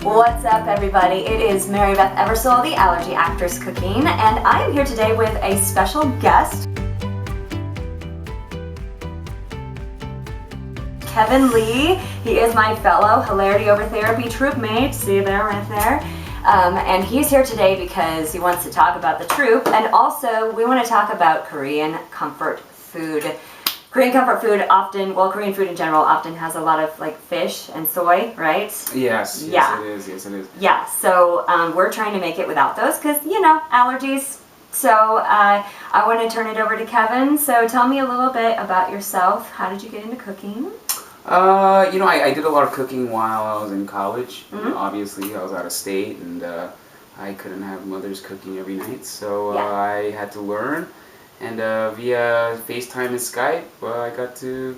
What's up, everybody? It is Beth Eversole, the Allergy actress, cooking, and I am here today with a special guest, Kevin Lee. He is my fellow Hilarity Over Therapy troupe mate. See there, right there. And he's here today because he wants to talk about the troupe, and also we want to talk about Korean comfort food. Korean comfort food often, well, Korean food in general often has a lot of like fish and soy, right? Yes, yeah. It is. Yes, it is. Yeah, so we're trying to make it without those because, you know, allergies. So I want to turn it over to Kevin. So tell me a little bit about yourself. How did you get into cooking? I did a lot of cooking while I was in college. Mm-hmm. Obviously, I was out of state, and I couldn't have mother's cooking every night, so Yeah. I had to learn. And via FaceTime and Skype, I got to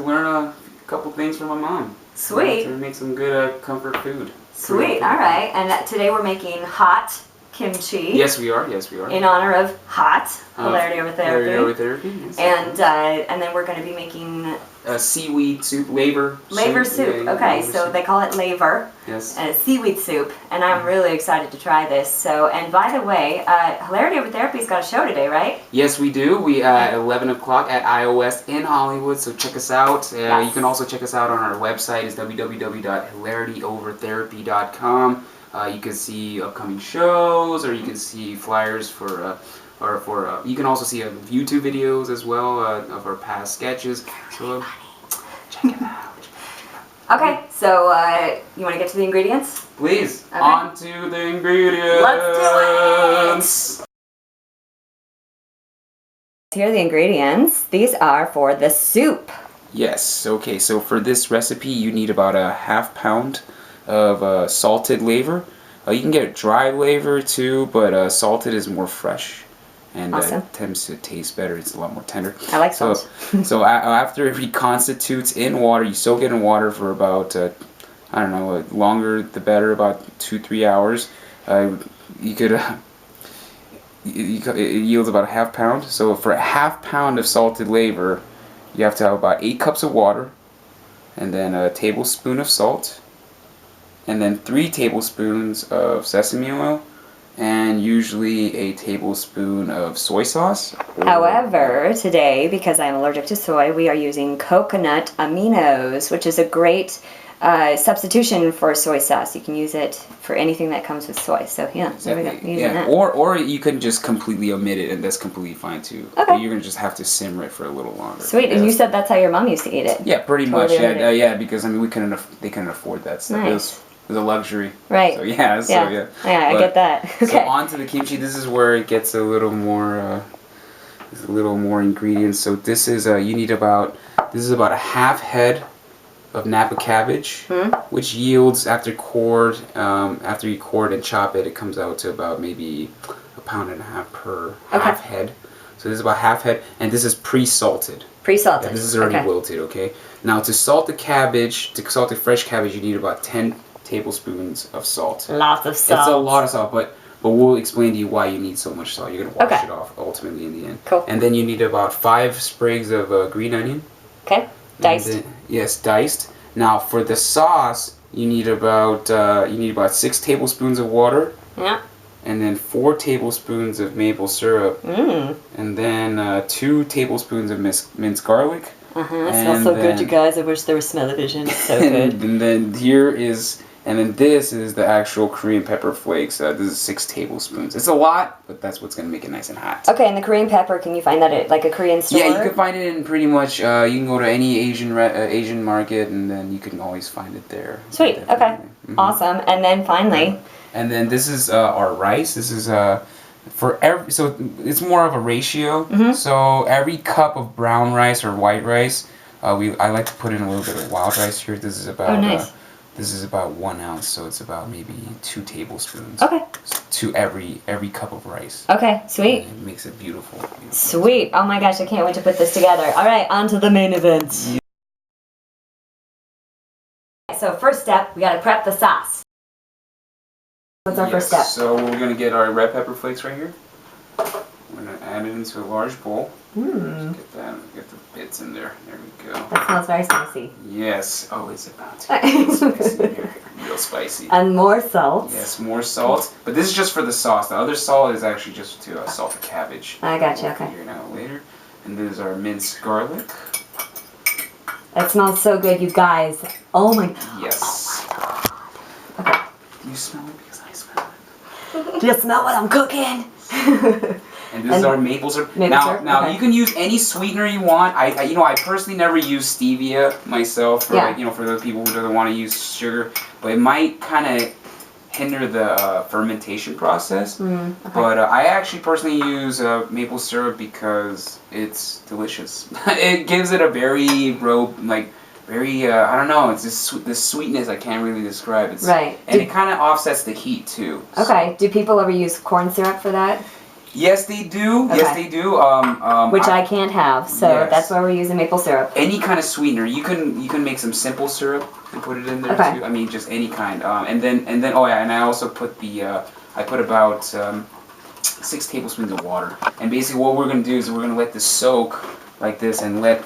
learn a couple things from my mom. Sweet. To make some good comfort food. Sweet. All right. And today we're making hot kimchi. Yes, we are. Yes, we are. In honor of H.O.T, Hilarity Over Therapy. Hilarity Over Therapy. Yes, and then we're going to be making seaweed soup, Laver. Laver soup. Yeah, Okay, Laver so soup. they call it Laver. Yes. And it's seaweed soup, and I'm really excited to try this. So, and by the way, Hilarity Over Therapy's got a show today, right? Yes, we do. We at 11 o'clock at iOS in Hollywood, so check us out. Yes. You can also check us out on our website. It's www.hilarityovertherapy.com. You can see upcoming shows, or you can see flyers for you can also see YouTube videos as well of our past sketches. So check it out. Okay, so you want to get to the ingredients? Please, okay. On to the ingredients. Let's do it! Here are the ingredients. These are for the soup. Yes, okay, so for this recipe you need about a ½ pound of salted laver. You can get dry laver too, but salted is more fresh and awesome. Tends to taste better. It's a lot more tender. I like salt. So after it reconstitutes in water, you soak it in water for about, I don't know, longer the better, about 2-3 hours. You could, it yields about a ½ pound. So for a ½ pound of salted laver, you have to have about 8 cups of water, and then a tablespoon of salt, and then 3 tablespoons of sesame oil, and usually a tablespoon of soy sauce. However, today, because I'm allergic to soy, we are using coconut aminos, which is a great substitution for soy sauce. You can use it for anything that comes with soy. So yeah, there we go. Yeah, that. or you can just completely omit it, and that's completely fine too. Okay. You're gonna just have to simmer it for a little longer. Sweet, and you said that's how your mom used to eat it. Yeah, pretty Totally much. Yeah, because I mean they couldn't afford that stuff. Nice. It was a luxury. Right. So yeah. Yeah, I get that. Okay. So on to the kimchi. This is where it gets a little more. There's a little more ingredients. So this is about a ½ head of Napa cabbage, which yields after you core and chop it, it comes out to about maybe a pound and a half per half head. So this is about ½ head, and this is pre-salted. Pre-salted. Yeah, this is already wilted. Okay. Now to salt the fresh cabbage, you need about 10 tablespoons of salt. Lots of salt. It's a lot of salt, but we'll explain to you why you need so much salt. You're gonna wash it off ultimately in the end. Cool. And then you need about 5 sprigs of green onion. Okay. Diced. Yes, diced. Now for the sauce, you need about 6 tablespoons of water. Yeah. And then 4 tablespoons of maple syrup. And then 2 tablespoons of minced garlic. It smells so good, you guys. I wish there was smell-o-vision. It's so good. And then this is the actual Korean pepper flakes. This is 6 tablespoons. It's a lot, but that's what's going to make it nice and hot. Okay, and the Korean pepper, can you find that at like a Korean store? Yeah, you can find it in pretty much, you can go to any Asian market, and then you can always find it there. Sweet, okay. Awesome. And then finally... And then this is our rice. This is so it's more of a ratio. So every cup of brown rice or white rice, I like to put in a little bit of wild rice here. This is about this is about 1 ounce, so it's about maybe 2 tablespoons. Okay. To every cup of rice. Okay, sweet. And it makes it beautiful. Sweet. Oh my gosh, I can't wait to put this together. All right, on to the main event. Yeah. So first step, we gotta prep the sauce. What's our first step? So we're gonna get our red pepper flakes right here. We're gonna add it into a large bowl. Just get the bits in there. There we go. That smells very spicy. Yes. Oh, it's about to. It's in here. spicy. And more salt. Yes, more salt. But this is just for the sauce. The other salt is actually just to salt the cabbage. I got you, We'll okay. figure it out later. And this is our minced garlic. That smells so good, you guys. Oh my god. Yes. Okay. Do you smell it? Because I smell it. Do you smell what I'm cooking? And this is our maple syrup. Maple syrup? Now Okay. you can use any sweetener you want. I personally never use stevia myself. For for the people who don't want to use sugar, but it might kind of hinder the fermentation process. Okay. But I actually personally use maple syrup because it's delicious. It gives it a very I don't know. It's this sweetness I can't really describe. It's, Right. And it kind of offsets the heat too. Okay. Do people ever use corn syrup for that? Yes, they do. Okay. Yes, they do. Which I can't have, so Yes. that's why we're using maple syrup. Any kind of sweetener. You can make some simple syrup and put it in there Okay. too. I mean, just any kind. And then oh yeah, and I also put I put about 6 tablespoons of water. And basically, what we're gonna do is we're gonna let this soak like this and let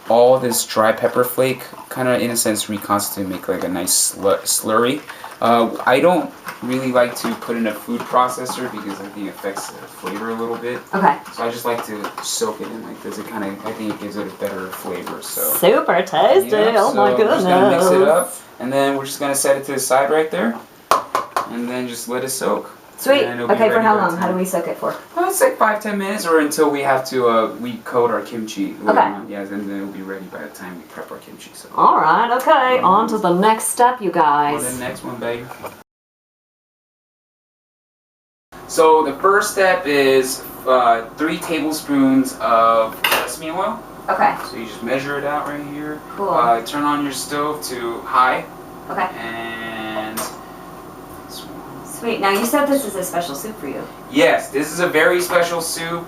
all this dry pepper flake kind of in a sense reconstitute, make like a nice slurry. I don't really like to put in a food processor because I think it affects the flavor a little bit. Okay. So I just like to soak it in like this. I think it gives it a better flavor. So Super tasty. yeah, Oh my so goodness. We're just gonna mix it up, and then we're just gonna set it to the side right there, and then just let it soak. Sweet. And it'll be Okay, for ready how by long? the How do time. we soak it for? It's like 5-10 minutes, or until we have to we coat our kimchi. later Okay. on. Yeah, then it'll be ready by the time we prep our kimchi. So. All right. Okay. On to the next step, you On guys. to the next one, baby. So the first step is 3 tablespoons of sesame oil. Okay. So you just measure it out right here. Cool. Turn on your stove to high, Okay. and Sweet. Now you said this is a special soup for you. yes, this is a very special soup.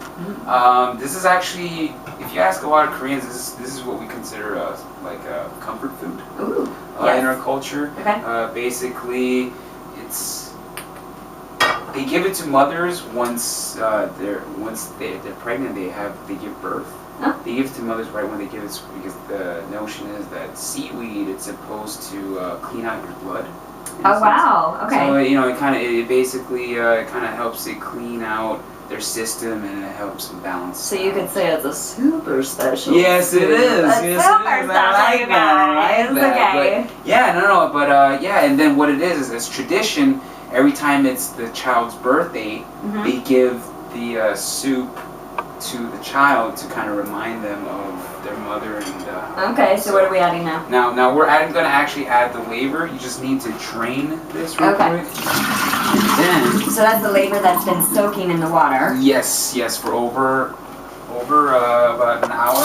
This is actually, if you ask a lot of Koreans, this is what we consider like a comfort food Ooh. Yes. in our culture. Okay. Basically, they give it to mothers once they're pregnant. They give birth. Oh. They give it to mothers right when they give it because the notion is that seaweed it's supposed to clean out your blood. in a Oh sense. wow. Okay. So it basically kind of helps it clean out their system and it helps them balance. So you could say it's a super special. Yes, it is. It's Yes, super it is. special, I like you that. I guys. like that. Okay. But, yeah, and then what it is it's tradition. Every time it's the child's birthday, they give the soup to the child to kind of remind them of their mother and. Okay. So what are we adding now? Now we're going to actually add the laver. You just need to drain this real Okay. quick. And then. So that's the laver that's been soaking in the water. Yes, for over about an hour.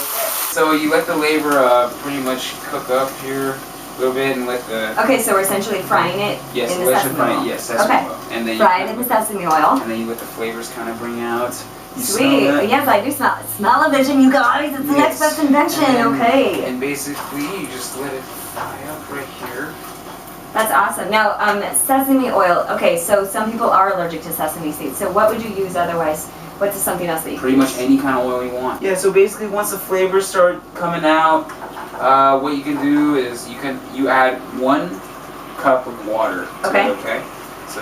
Okay. So you let the laver pretty much cook up here a little bit and let the. Okay, so we're essentially frying it Yes, in the let sesame you fry oil. it. Yes, sesame Okay. oil. And then Fry it in the sesame oil. And then you let the flavors kind of bring out. You smell Sweet. that? Yes, I do smell. Smell-o-vision, you guys. It's the next Yes. best invention. And then- Okay. And basically, you just let it fry up right here. That's awesome. Now, sesame oil. Okay, so some people are allergic to sesame seeds. So what would you use otherwise? What's something else that you Pretty could much use? any kind of oil you want. Yeah, so basically once the flavors start coming out, what you can do is you add 1 cup of water to Okay. it, okay? So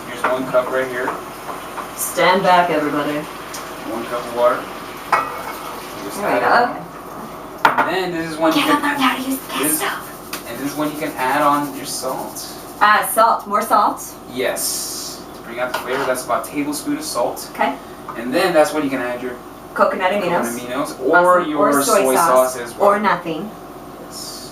here's 1 cup right here. Stand back, everybody. 1 cup of water. Just There we add go. it on. And then this is when you Can't learn can how to use the gas this- stove. and this is when you can add on your salt. Salt. More salt. Yes. To bring out the flavor, that's about a tablespoon of salt. Okay. And then that's when you can add your Coconut aminos. aminos or Awesome. your soy sauce as well. Or nothing. Yes.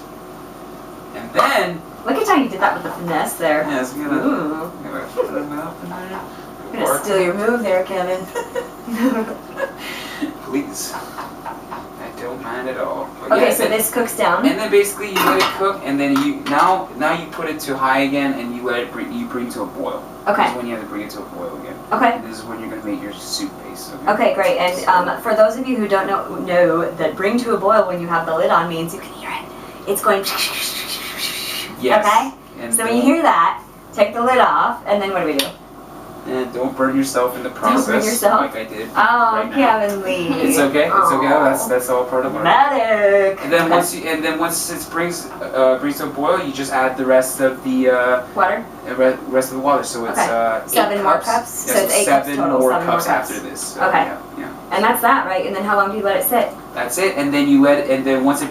And then Look at how you did that with the finesse there. yes, I'm Ooh. gonna put them up in there. I'm gonna steal your move there, Kevin. Please. I don't mind at all. But Okay, yeah, so this cooks down. and then basically you let it cook, and then you now you put it to high again, and you let it bring to a boil. Okay. This is when you have to bring it to a boil again. Okay. And this is when you're gonna make your soup base. Okay. Okay, great. And for those of you who don't know that bring to a boil when you have the lid on means you can hear it. It's going. Yes. Okay. And So when you hear that, take the lid off, and then what do we do? And don't burn yourself in the process. Don't burn yourself? Like I did. Oh, right now. Heavenly. It's okay. It's okay. That's all part of it. Medic. And then once it brings to a boil, you just add the rest of the water. Rest of the water. So it's 7 more cups. Yeah, So it's 8 cups total. 7 more 7 cups more after this. So, okay. Yeah. And that's that, right? And then how long do you let it sit? That's it. And then once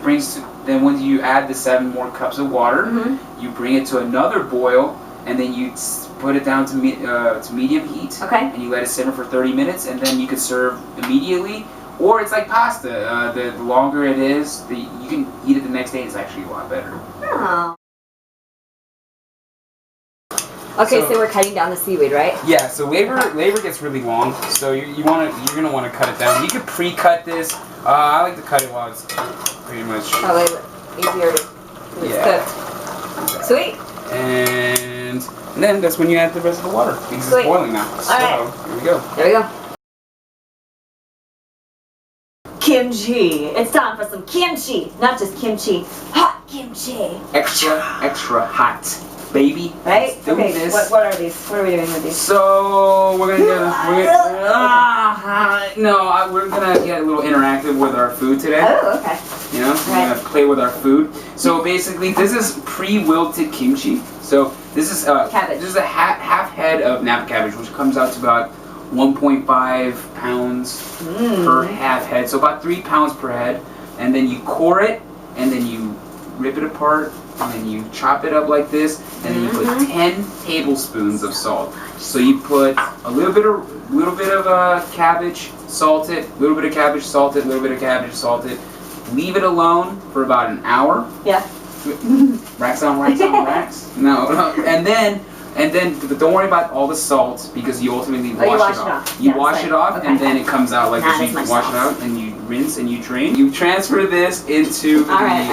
you add the 7 more cups of water, you bring it to another boil, and then you put it down to medium heat. Okay. And you let it simmer for 30 minutes, and then you can serve immediately. Or it's like pasta. The longer it is, you can eat it the next day. It's actually a lot better. Oh. Okay, so we're cutting down the seaweed, right? Yeah. So Laver gets really long, so you're gonna want to cut it down. You could pre-cut this. I like to cut it while it's pretty much probably easier to cook. Sweet. And then that's when you add the rest of the water because it's boiling now. So here we go. There we go. Kimchi. It's time for some kimchi. Not just kimchi, hot kimchi. Extra hot, baby. Right? Let's do this. What are these? What are we doing with these? So we're gonna get a little interactive with our food today. Oh, okay. You know, we're gonna play with our food. So basically, this is pre-wilted kimchi. So this is cabbage. This is a half head of Napa cabbage, which comes out to about 1.5 pounds per half head. So about 3 pounds per head. And then you core it, and then you rip it apart, and then you chop it up like this, and then you put 10 tablespoons of salt. So you put a little bit of cabbage, salt it, a little bit of cabbage, salt it, a little bit of cabbage, salt it. Leave it alone for about an hour. Yeah. Racks on racks on racks. No. And then don't worry about all the salt because you ultimately wash it off. You wash it off, and then it comes out like this. You wash it out, and you rinse and you drain. You transfer this into all right.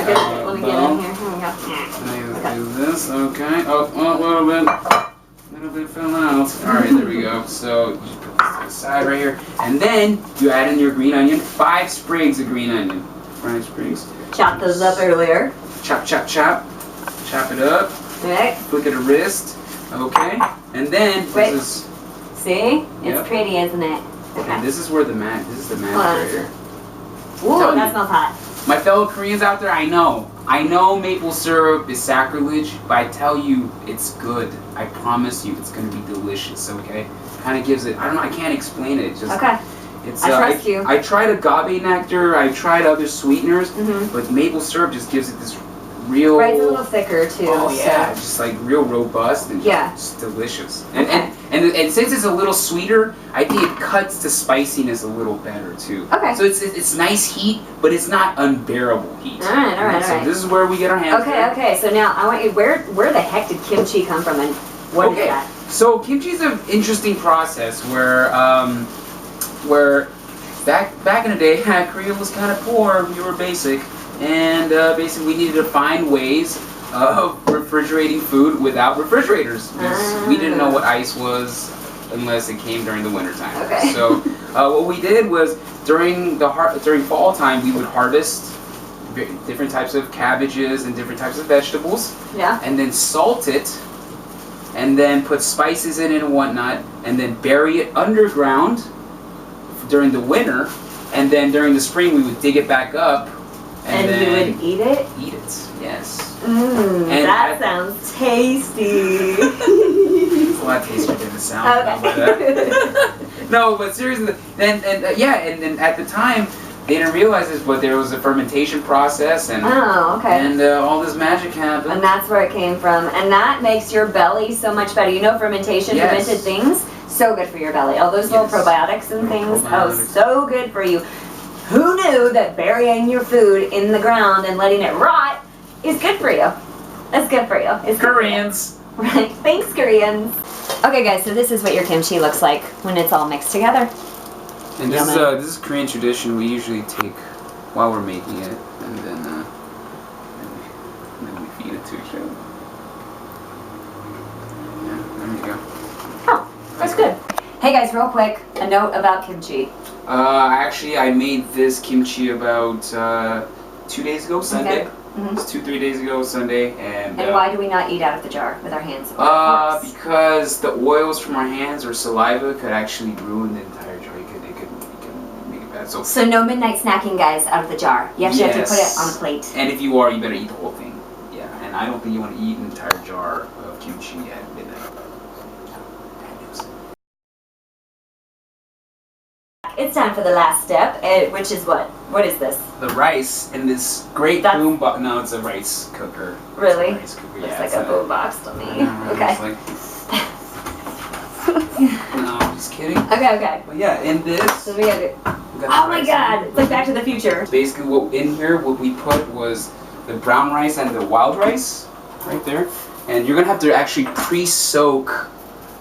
Let me get in here. Here we go. Do this. Okay. Oh, a little bit fell out. All right, there we go. So you put this to the side right here, and then you add in your green onion. 5 sprigs of green onion. 5 sprigs. Chopped those up earlier. Chop, chop, chop. Chop it up. Right. Flick it a wrist. Okay. And then this is. See? It's pretty, isn't it? Okay. And this is where the magic. This is the magic right here. Ooh, that smells hot. My fellow Koreans out there, I know maple syrup is sacrilege, but I tell you, it's good. I promise you, it's gonna be delicious. Okay. Kind of gives it. I don't know. I can't explain it. It's just. Okay. It's, I trust you. I tried agave nectar. I tried other sweeteners, but maple syrup just gives it this real. Right, it's a little thicker too. Oh yeah, just like real robust and just delicious. And since it's a little sweeter, I think it cuts the spiciness a little better too. Okay. So it's nice heat, but it's not unbearable heat. All right. So this is where we get our hands. Okay. So now I want you. Where the heck did kimchi come from, and what is that? So kimchi is an interesting process where back in the day, Korea was kind of poor. We were basic. And basically, we needed to find ways of refrigerating food without refrigerators. Because we didn't know what ice was unless it came during the wintertime. Okay. So what we did was during fall time, we would harvest different types of cabbages and different types of vegetables. Yeah. And then salt it, and then put spices in it and whatnot, and then bury it underground during the winter. And then during the spring, we would dig it back up. And you would eat it? Eat it, yes. That sounds tasty. It's a lot tastier than it sounds. Okay. No, but seriously, and then at the time, they didn't realize this, but there was a fermentation process, and and all this magic happened. And that's where it came from, and that makes your belly so much better. You know, fermentation, fermented things, so good for your belly. All those little probiotics and things, so good for you. Who knew that burying your food in the ground and letting it rot is good for you? That's good for you. It's Koreans. Right. Thanks, Koreans. Okay, guys, so this is what your kimchi looks like when it's all mixed together. And this is Korean tradition. We usually take while we're making it, and then we feed it to each other. Yeah, there we go. Oh, that's good. Hey guys, real quick, a note about kimchi. Actually, I made this kimchi about 2 days ago, Sunday. It's 2-3 days ago, Sunday, and why do we not eat out of the jar with our hands? Or forks? Because the oils from our hands or saliva could actually ruin the entire jar. It could make it bad. So no midnight snacking, guys, out of the jar. You actually have to put it on a plate. And if you are, you better eat the whole thing. Yeah, and I don't think you want to eat an entire jar of kimchi at midnight. Bad news. It's time for the last step, which is what? What is this? The rice in this great boom box. No, it's a rice cooker. Really? It's a rice cooker. Looks Yeah, like a boom box to me. Okay. No, I'm just kidding. Okay. But yeah, in this. So we got it. Oh my God! It's like Back to the Future. Basically, what we put was the brown rice and the wild rice, right there. And you're gonna have to actually pre-soak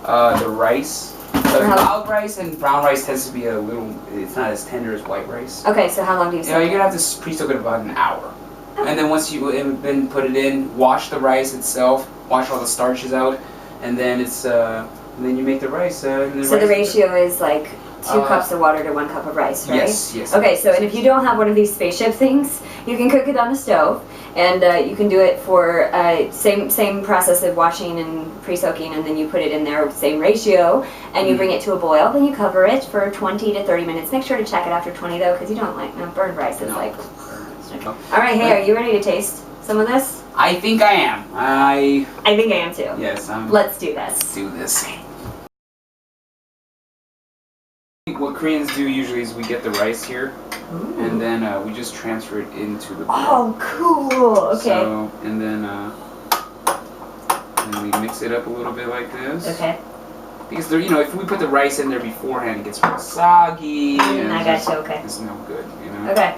the rice. Wild rice and brown rice tends to be a little. It's not as tender as white rice. Okay, so how long do you soak? Yeah, you're gonna have to pre-soak it about an hour. Okay. And then once you then put it in, wash the rice itself, wash all the starches out, and then it's then you make the rice. So the ratio is like 2 cups of water to 1 cup of rice, right? Yes. Okay, so and if you don't have one of these spaceship things, you can cook it on the stove, and you can do it for same process of washing and pre-soaking, and then you put it in there, same ratio, and you bring it to a boil. Then you cover it for 20 to 30 minutes. Make sure to check it after 20 though, because you don't like burned rice. Is like. Okay. All right, hey, are you ready to taste some of this? I think I am. I think I am too. Yes, Let's do this. Let's do this. What Koreans do usually is we get the rice here, and then we just transfer it into the bowl. Oh, cool. Okay. So, and then we mix it up a little bit like this. Okay. Because if we put the rice in there beforehand, it gets real soggy. I got you. Okay. It's no good, Okay.